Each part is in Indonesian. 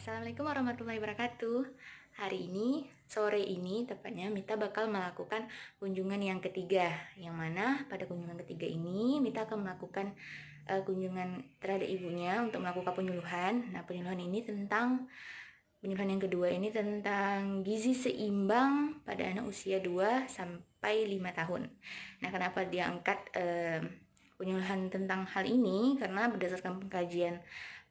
Assalamualaikum warahmatullahi wabarakatuh. Hari ini, sore ini tepatnya Mita bakal melakukan kunjungan yang ketiga. Yang mana pada kunjungan ketiga ini Mita akan melakukan kunjungan terhadap ibunya untuk melakukan penyuluhan. Nah, penyuluhan yang kedua ini tentang gizi seimbang pada anak usia 2 sampai 5 tahun. Nah, kenapa dia angkat penyuluhan tentang hal ini? Karena berdasarkan pengkajian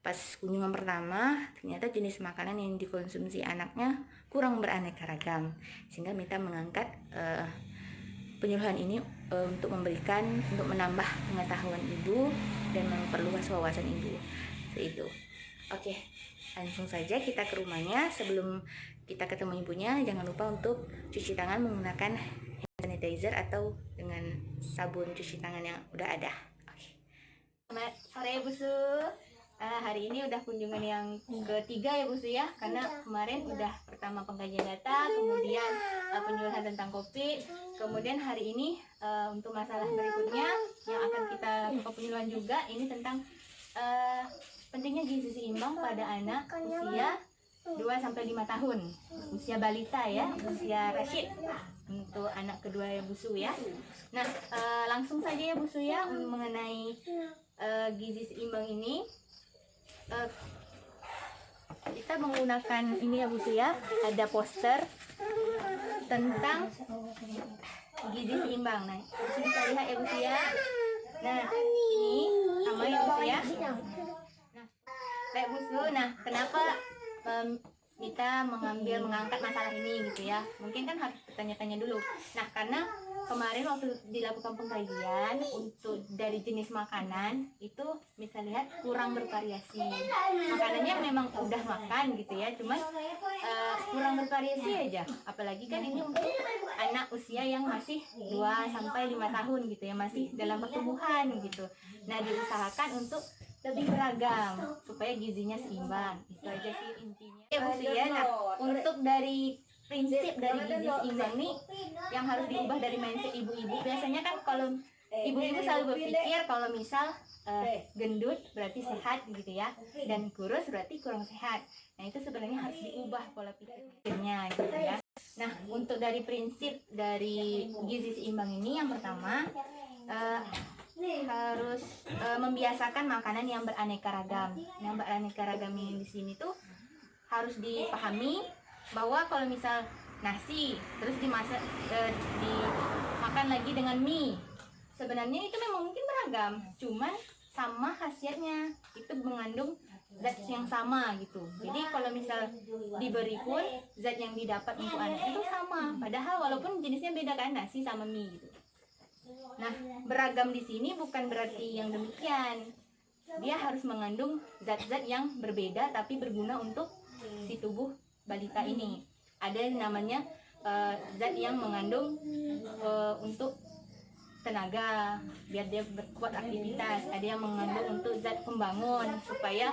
pas kunjungan pertama, ternyata jenis makanan yang dikonsumsi anaknya kurang beraneka ragam, sehingga Mita mengangkat penyuluhan ini untuk menambah pengetahuan ibu dan memperluas wawasan ibu. Itu. Oke, langsung saja kita ke rumahnya. Sebelum kita ketemu ibunya, jangan lupa untuk cuci tangan menggunakan hand sanitizer atau dengan sabun cuci tangan yang udah ada. Oke. Selamat sore Bu Su. Hari ini udah kunjungan yang ketiga ya Bu Su ya, karena kemarin udah pertama pengkajian data, kemudian penyuluhan tentang COVID, kemudian hari ini untuk masalah berikutnya yang akan kita lakukan penyuluhan juga ini tentang pentingnya gizi seimbang pada anak usia 2-5 tahun, usia balita ya, usia Rashid, untuk anak kedua ya Bu Su ya. Nah, langsung saja ya Bu Su ya mengenai gizi seimbang ini. Kita menggunakan ini ya Bu Su ya, ada poster tentang gizi seimbang. Nah, disini kita lihat ya Bu Su ya. Nah, ini sama ya Bu Su ya. Nah, baik Bu Su, nah kenapa kita mengangkat masalah ini gitu ya? Mungkin kan harus bertanya-tanya dulu. Nah, karena kemarin waktu dilakukan pengkajian untuk dari jenis makanan itu bisa lihat kurang bervariasi. Makanannya memang udah makan gitu ya, cuman kurang bervariasi aja. Apalagi kan ini untuk anak usia yang masih 2-5 tahun gitu ya, masih dalam pertumbuhan gitu. Nah, diusahakan untuk lebih beragam supaya gizinya seimbang. Itu aja sih intinya. Ya Bu Su ya. Nah, untuk dari prinsip dari gizi seimbang nih yang harus diubah dari mindset ibu-ibu. Biasanya kan kalau ibu-ibu selalu berpikir kalau misal gendut berarti sehat gitu ya, dan kurus berarti kurang sehat. Nah, itu sebenarnya harus diubah pola pikirnya gitu ya. Nah, untuk dari prinsip dari gizi seimbang ini yang pertama harus membiasakan makanan yang beraneka ragam. Yang beraneka ragam yang di sini tuh harus dipahami bahwa kalau misal nasi terus dimasak dimakan lagi dengan mie, sebenarnya itu memang mungkin beragam, cuman sama khasiatnya, itu mengandung zat yang sama gitu. Jadi kalau misal diberi pun zat yang didapat untuk anak itu sama, padahal walaupun jenisnya beda kan, nasi sama mie gitu. Nah, beragam di sini bukan berarti yang demikian. Dia harus mengandung zat-zat yang berbeda tapi berguna untuk si tubuh balita ini. Ada yang namanya zat yang mengandung untuk tenaga biar dia berkuat aktivitas, ada yang mengandung untuk zat pembangun supaya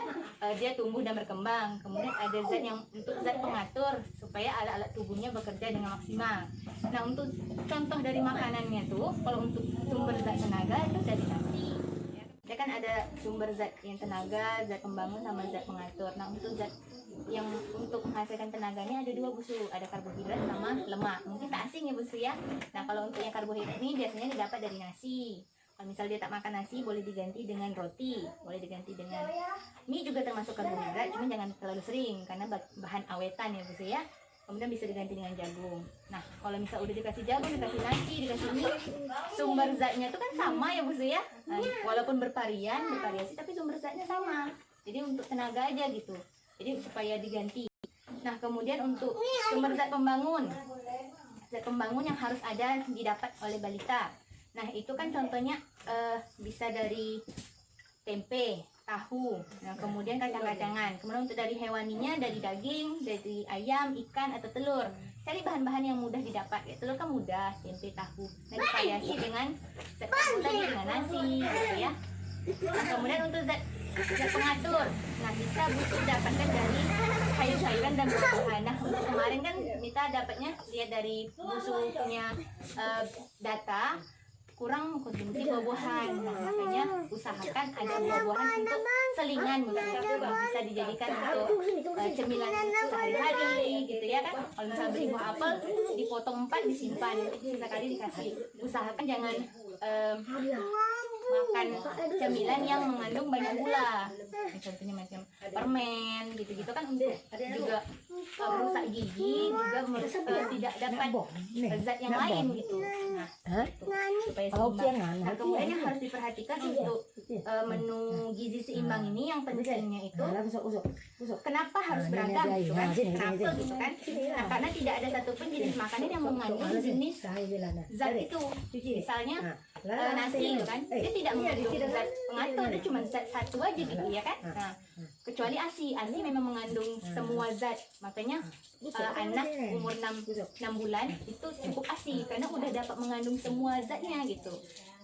dia tumbuh dan berkembang, kemudian ada zat yang untuk zat pengatur supaya alat-alat tubuhnya bekerja dengan maksimal. Nah, untuk contoh dari makanannya tuh, kalau untuk sumber zat tenaga itu dari nasi. Dia kan ada sumber zat yang tenaga, zat pembangun sama zat pengatur. Nah, untuk zat yang untuk menghasilkan tenaganya ada dua Bu Su, ada karbohidrat sama lemak. Mungkin tak asing ya Bu Su ya. Nah, kalau untuk yang karbohidrat ini biasanya didapat dari nasi. Kalau misal dia tak makan nasi, boleh diganti dengan roti, boleh diganti dengan mie, juga termasuk karbohidrat, cuma jangan terlalu sering karena bahan awetan ya Bu Su ya. Kemudian bisa diganti dengan jagung. Nah, kalau misal udah dikasih jagung, dikasih nasi, dikasih mie, sumber zatnya itu kan sama ya Bu Su ya. Nah, walaupun bervariasi, tapi sumber zatnya sama. Jadi untuk tenaga aja gitu. Jadi supaya diganti. Nah, kemudian untuk sumber zat pembangun yang harus ada didapat oleh balita. Nah, itu kan contohnya bisa dari tempe, tahu, nah kemudian kacang-kacangan. Kemudian untuk dari hewaninya dari daging, dari ayam, ikan atau telur. Cari bahan-bahan yang mudah didapat. Ya, telur kan mudah, tempe, tahu. Nah, divariasi dengan zat tadi dengan nasi gitu ya. Nah, kemudian untuk zat pengatur, nah kita butuh dapatkan dari sayur-sayuran dan buah-buahan. Nah, untuk kemarin kan kita dapatnya lihat dari Bu Su punya data kurang mengkonsumsi buah-buahan. Nah, makanya usahakan ada buah-buahan untuk selingan, begitu bisa dijadikan untuk cemilan sehari-hari gitu ya kan. Kalau misalnya beli buah apel dipotong 4 disimpan, sisa kali dikasih. Usahakan jangan makan cemilan yang mengandung banyak gula, contohnya macam permen gitu-gitu kan, untuk juga merusak gigi, juga merusak tidak dapat zat yang lain gitu. Nah, supaya seimbang. Nah, kemudian yang harus diperhatikan untuk menu gizi seimbang ini, yang pentingnya itu kenapa harus beragam gitu kan? Kenapa gitu kan? Nah, karena tidak ada satupun jenis makanan yang mengandung jenis zat itu. Misalnya nasi gitu kan, dia tidak mengandung zat pengatur, dia cuma zat satu aja gitu ya kan. Nah, kecuali ASI memang mengandung semua zat. Makanya anak umur 6 bulan itu cukup ASI karena udah dapat mengandung semua zatnya gitu.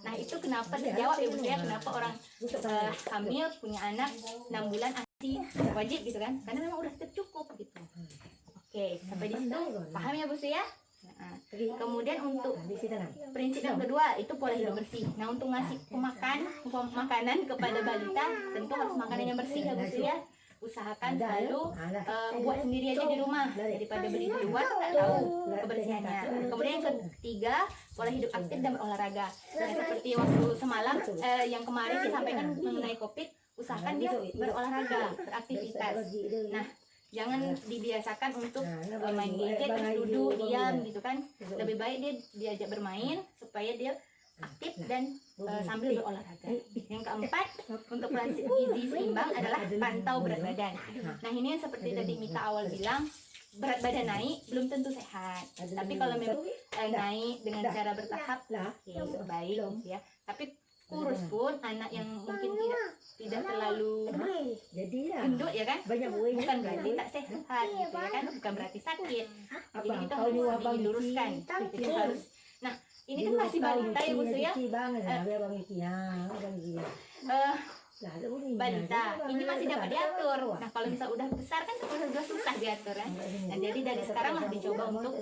Nah, itu kenapa terjawab ya Bu ya, kenapa orang hamil punya anak 6 bulan ASI wajib gitu kan, karena memang udah tercukup gitu. Oke, sampai di situ paham ya Bu ya. Nah, kemudian untuk prinsip yang kedua itu pola hidup bersih. Nah, untuk ngasih makanan kepada balita tentu harus makanan yang bersih ya Bu ya. Usahakan selalu buat sendiri aja di rumah daripada beli di luar, tak tahu kebersihannya. Kemudian yang ketiga, pola hidup aktif dan berolahraga. Nah, seperti waktu semalam yang kemarin disampaikan mengenai COVID, usahakan dia berolahraga, beraktivitas. Nah, jangan dibiasakan untuk main gadget terus duduk diam gitu kan. Lebih baik dia diajak bermain supaya dia aktif dan sambil berolahraga. Yang keempat, untuk prinsip gizi seimbang adalah pantau berat badan. Nah, ini yang seperti tadi Mita awal bilang, berat badan naik belum tentu sehat. Tapi kalau memang naik dengan cara bertahap, ya baik gitu ya. Tapi kurus pun anak yang mungkin tidak terlalu gendut ya kan, bukan berarti tak sehat gitu ya kan, bukan berarti sakit. Jadi kita harus diluruskan. Jadi harus, nah ini kan masih balita ya Bu ya, balita ini masih dapat diatur. Nah, kalau misal udah besar kan sudah susah diatur kan. Nah, jadi dari sekarang lah dicoba untuk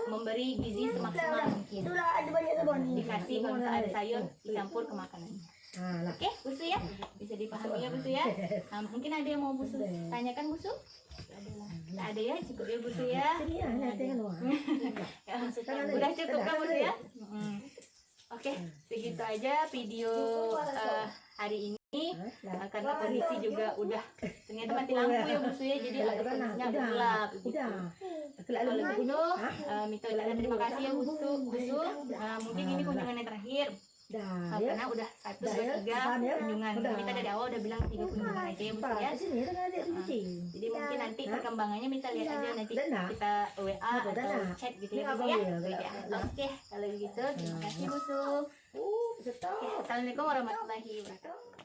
memberi gizi semaksimal mungkin. Dikasih kalau misal ada sayur dicampur ke makanan. Oke, Bu Su ya, bisa dipahami ya Bu Su ya. Nah, mungkin ada yang mau Bu Su tanyakan Bu Su? Tak ada ya, cukup ya Bu Su ya. Udah cukup kan Bu Su ya? Oke, segitu aja video hari ini. Karena kondisi juga udah ternyata mati lampu ya Bu Su ya, jadi agak kondisinya agak gelap gitu. Kalau begitu, Mita ucapkan terima kasih ya Bu Su. Mungkin ini kunjungan yang terakhir. Karena udah 1, 2, 3 kunjungan. Kita dari awal udah bilang 3 kunjungan aja ya Bu ya. Jadi mungkin nanti perkembangannya Mita lihat aja, nanti kita WA atau chat gitu ya Bu ya. Oke, kalau gitu terima kasih Bu Su. Assalamualaikum warahmatullahi wabarakatuh.